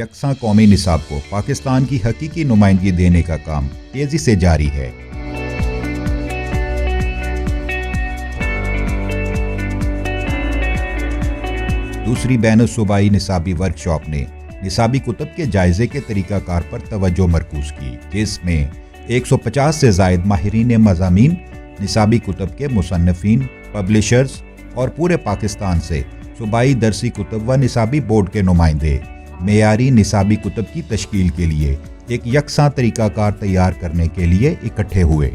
यकसा कौमी निसाब को पाकिस्तान की हकीकी नुमाइंदगी देने का काम तेजी से जारी है। दूसरी बैनुल-सूबाई निसाबी वर्कशॉप ने निसाबी कुतब के जायजे के तरीकाकार पर तवज्जो मरकूज की, जिसमें 150 से ज़ायद माहिरीन मज़ामीन, निसाबी कुतब के मुसन्निफीन, पब्लिशर्स और पूरे पाकिस्तान से सूबाई दरसी कुतब व निसाबी बोर्ड के नुमाइंदे मेयारी निसाबी कुतब की तश्कील के लिए एक यकसा तरीकाकार तैयार करने के लिए इकट्ठे हुए।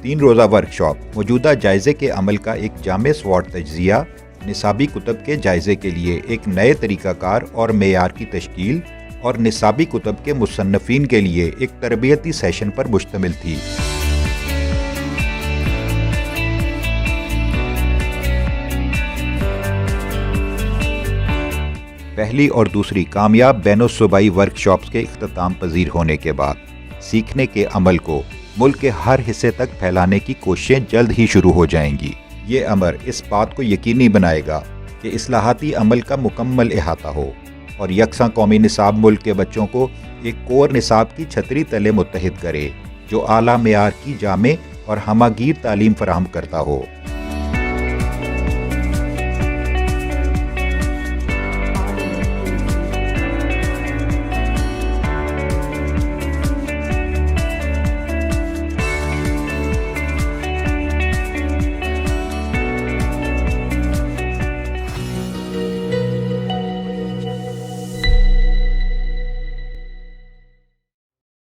तीन रोज़ा वर्कशॉप मौजूदा जायजे के अमल का एक जामे स्वॉट तज्ज़िया, निसाबी कुतब के जायजे के लिए एक नए तरीकाकार और मेयार की तश्कील और निसाबी कुतब के मुसन्निफीन के लिए एक तरबियती सेशन पर मुश्तमिल थी। पहली और दूसरी कामयाब बैनुल-सूबाई वर्कशॉप्स के इख्तिताम पजीर होने के बाद सीखने के अमल को मुल्क के हर हिस्से तक फैलाने की कोशिशें जल्द ही शुरू हो जाएंगी। ये अमर इस बात को यकीनी बनाएगा कि इस्लाहाती अमल का मुकम्मल इहाता हो और यकसा कौमी निसाब मुल्क के बच्चों को एक कोर निसाब की छतरी तले मुत्तहिद करे, जो आला मेयार की जामे और हमागीर तालीम फराहम करता हो।